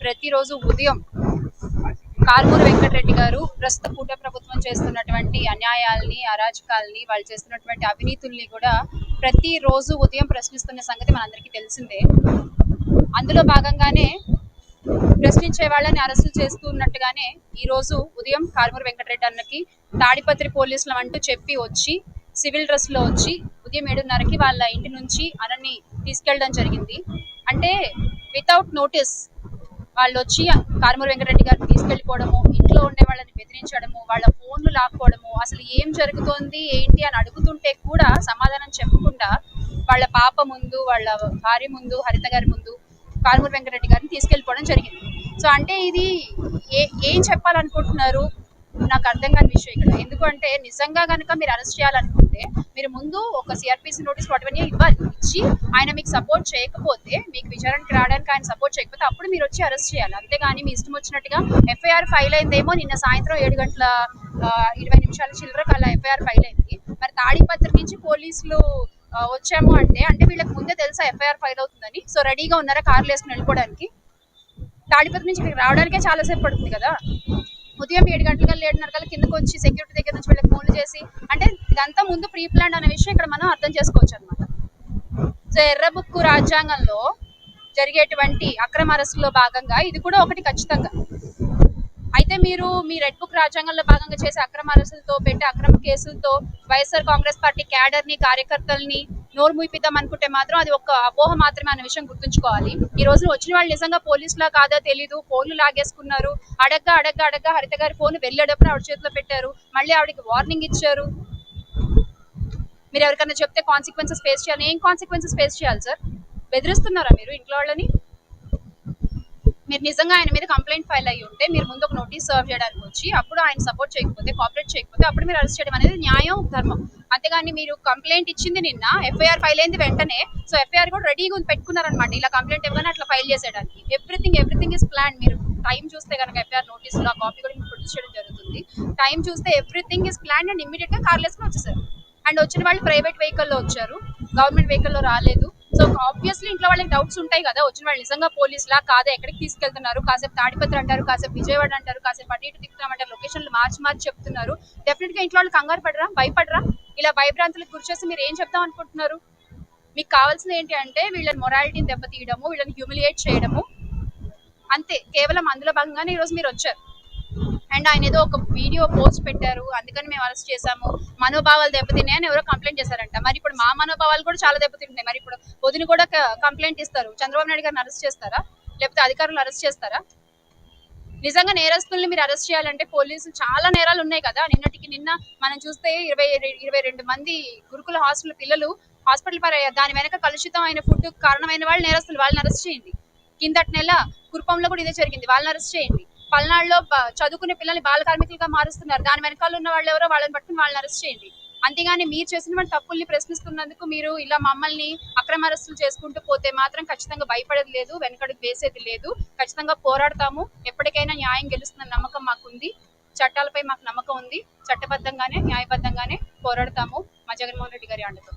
ప్రతిరోజు ఉదయం కారుమూరి వెంకటరెడ్డి గారు ప్రస్తుత కూట ప్రభుత్వం చేస్తున్నటువంటి అన్యాయాల్ని, అరాచకాల్ని, వాళ్ళు చేస్తున్నటువంటి అవినీతుల్ని కూడా ప్రతిరోజు ఉదయం ప్రశ్నిస్తున్న సంగతి మనందరికీ తెలిసిందే. అందులో భాగంగానే ప్రశ్నించే వాళ్ళని అరెస్టు చేస్తున్నట్టుగానే ఈ రోజు ఉదయం కారుమూరి వెంకటరెడ్డి అన్నకి తాడిపత్రి పోలీసులు అంటూ చెప్పి వచ్చి సివిల్ డ్రెస్ లో వచ్చి ఉదయం 7:30కి వాళ్ళ ఇంటి నుంచి అన్నని తీసుకెళ్ళడం జరిగింది. అంటే వితౌట్ నోటీస్ వాళ్ళు వచ్చి కారుమూరి వెంకటరెడ్డి గారిని తీసుకెళ్లిపోవడము, ఇంట్లో ఉండే వాళ్ళని బెదిరించడము, వాళ్ళ ఫోన్లు లాక్కోవడము, అసలు ఏం జరుగుతోంది ఏంటి అని అడుగుతుంటే కూడా సమాధానం చెప్పకుండా వాళ్ళ పాప ముందు, వాళ్ళ భార్య ముందు, హరిత గారి ముందు కారుమూరి వెంకటరెడ్డి గారిని తీసుకెళ్లిపోవడం జరిగింది. సో అంటే ఇది ఏం చెప్పాలనుకుంటున్నారు నాకు అర్థం కాని విషయం ఇక్కడ. ఎందుకంటే నిజంగా కనుక మీరు అరెస్ట్ చేయాలనుకుంటే మీరు ముందు ఒక సిఆర్పిసి నోటీస్ వాటివన్నీ ఇవ్వాలి. ఇచ్చి ఆయన మీకు సపోర్ట్ చేయకపోతే, మీకు విచారణకి రావడానికి ఆయన సపోర్ట్ చేయకపోతే అప్పుడు మీరు వచ్చి అరెస్ట్ చేయాలి. అంతేగాని మీ ఇష్టం వచ్చినట్టుగా ఎఫ్ఐఆర్ ఫైల్ అయిందేమో నిన్న సాయంత్రం 7:20 చిల్లరకు అలా ఎఫ్ఐఆర్ ఫైల్ అయింది. మరి తాడిపత్రి నుంచి పోలీసులు వచ్చాము అంటే వీళ్ళకి ముందే తెలుసా ఎఫ్ఐఆర్ ఫైల్ అవుతుందని? సో రెడీగా ఉన్నారా కార్లు వేసుకుని వెళ్ళిపోవడానికి? తాడిపత్రి నుంచి ఇక్కడికి రావడానికే చాలాసేపు పడుతుంది కదా. ఉదయం 7 గంటల 7:30 కిందకు వచ్చి సెక్యూరిటీ దగ్గర నుంచి వీళ్ళకి ఫోన్లు చేసి, అంటే ఇదంతా ముందు ప్రీ ప్లాన్ అనే విషయం ఇక్కడ మనం అర్థం చేసుకోవచ్చు అనమాట. సో ఎర్రబుక్కు రాజ్యాంగంలో జరిగేటువంటి అక్రమ అరెస్టులో భాగంగా ఇది కూడా ఒకటి ఖచ్చితంగా. అయితే మీరు మీ రెడ్ బుక్ రాజ్యాంగంలో భాగంగా చేసే అక్రమ అరెస్టులతో, పెట్టే అక్రమ కేసులతో వైఎస్ఆర్ కాంగ్రెస్ పార్టీ క్యాడర్ని, కార్యకర్తల్ని నోరు మూయిపిద్దాం అనుకుంటే మాత్రం అది ఒక అపోహ మాత్రమే అనే విషయం గుర్తుంచుకోవాలి. ఈ రోజు వచ్చిన వాళ్ళు నిజంగా పోలీసులా కాదా తెలీదు, ఫోన్లు లాగేసుకున్నారు. అడగ్గా హరిత గారి ఫోన్ వెళ్ళేటప్పుడు ఆవిడ చేతిలో పెట్టారు, మళ్ళీ ఆవిడకి వార్నింగ్ ఇచ్చారు. మీరు ఎవరికైనా చెప్తే కాన్సిక్వెన్సెస్ ఫేస్ చేయాలి. ఏం కాన్సిక్వెన్సెస్ ఫేస్ చేయాలి సార్? బెదిరిస్తున్నారా మీరు ఇంట్లో వాళ్ళని? మీరు నిజంగా ఆయన మీద కంప్లైంట్ ఫైల్ అయ్యి ఉంటే మీరు ముందు ఒక నోటీస్ సర్వ్ చేయడానికి వచ్చి, అప్పుడు ఆయన సపోర్ట్ చేయకపోతే, కోఆపరేట్ చేయకపోతే అప్పుడు మీరు అరెస్ట్ చేయడం అనేది న్యాయం, ధర్మం. అంతేగాని మీరు కంప్లైంట్ ఇచ్చింది నిన్న, ఎఫ్ఐఆర్ ఫైల్ అయింది వెంటనే, సో ఎఫ్ఐఆర్ కూడా రెడీగా పెట్టుకున్నారనమాట. ఇలా కంప్లైంట్ ఇవ్వగానే అట్లా ఫైల్ చేసేయడానికి ఎవ్రీథింగ్ ఇస్ ప్లాన్. మీరు టైం చూస్తే కనుక ఎఫ్ఐఆర్ నోటీస్ లో కాపీ కూడా ప్రొడ్యూస్ చేయడం జరుగుతుంది. టైం చూస్తే everything is plan and immediate గా కార్లు వేసుకుని వచ్చేసారు. అండ్ వచ్చిన వాళ్ళు ప్రైవేట్ వెహికల్లో వచ్చారు, గవర్నమెంట్ వెహికల్లో రాలేదు. సో ఆబ్వియస్లీ ఇంట్లో వాళ్ళకి డౌట్స్ ఉంటాయి కదా, వచ్చిన వాళ్ళు నిజంగా పోలీసులా కాదా, ఎక్కడికి తీసుకెళ్తున్నారు, కాసేపు తాడిపత్రి అంటారు, కాసేపు విజయవాడ అంటారు, కాసేపు అటు ఇటు తిప్పుతామంటారు, లొకేషన్లు మార్చి చెప్తున్నారు. డెఫినెట్ గా ఇంట్లో వాళ్ళు కంగారు పడరా, భయపడరా? ఇలా భయభ్రాంతులకు గురిచేసి మీరు ఏం చెప్తాం అనుకుంటున్నారు? మీకు కావాల్సింది ఏంటి అంటే వీళ్ళని మొరాలిటీని దెబ్బతీయడము, వీళ్ళని హ్యూమిలియేట్ చేయడము, అంతే. కేవలం అందులో భాగంగానే ఈరోజు మీరు వచ్చారు. అండ్ ఆయన ఏదో ఒక వీడియో పోస్ట్ పెట్టారు, అందుకని మేము అరెస్ట్ చేశాము, మనోభావాలు దెబ్బతిన్నాయని ఎవరో కంప్లైంట్ చేశారంట. మరి ఇప్పుడు మా మనోభావాలు కూడా చాలా దెబ్బతింటున్నాయి. మరి ఇప్పుడు వదిన కూడా కంప్లైంట్ ఇస్తారు, చంద్రబాబు నాయుడు గారిని అరెస్ట్ చేస్తారా, లేకపోతే అధికారులు అరెస్ట్ చేస్తారా? నిజంగా నేరస్తుల్ని మీరు అరెస్ట్ చేయాలంటే పోలీసులు చాలా నేరాలు ఉన్నాయి కదా. నిన్న మనం చూస్తే 22 మంది గురుకుల హాస్టల్ పిల్లలు హాస్పిటల్ పారయ్యారు. దాని వెనక కలుషితం అయిన ఫుడ్ కారణమైన వాళ్ళు నేరస్తులు, వాళ్ళని అరెస్ట్ చేయండి. కిందటి నెల కురుపంలో కూడా ఇదే జరిగింది, వాళ్ళని అరెస్ట్ చేయండి. పల్నాడులో చదువుకునే పిల్లల్ని బాల కార్మికులుగా మారుస్తున్నారు, దాని వెనకాల ఉన్న వాళ్ళు ఎవరో వాళ్ళని పట్టుకుని వాళ్ళని అరెస్ట్ చేయండి. అంతేగాని మీరు చేసిన తప్పుల్ని ప్రశ్నిస్తున్నందుకు మీరు ఇలా మమ్మల్ని అక్రమ అరెస్టులు చేసుకుంటూ పోతే మాత్రం ఖచ్చితంగా భయపడేది లేదు, వెనకడుగు వేసేది లేదు. ఖచ్చితంగా పోరాడతాము. ఎప్పటికైనా న్యాయం గెలుస్తున్న నమ్మకం మాకుంది, చట్టాలపై మాకు నమ్మకం ఉంది. చట్టబద్ధంగానే న్యాయబద్ధంగానే పోరాడతాము మా జగన్మోహన్ రెడ్డి గారి అండతో.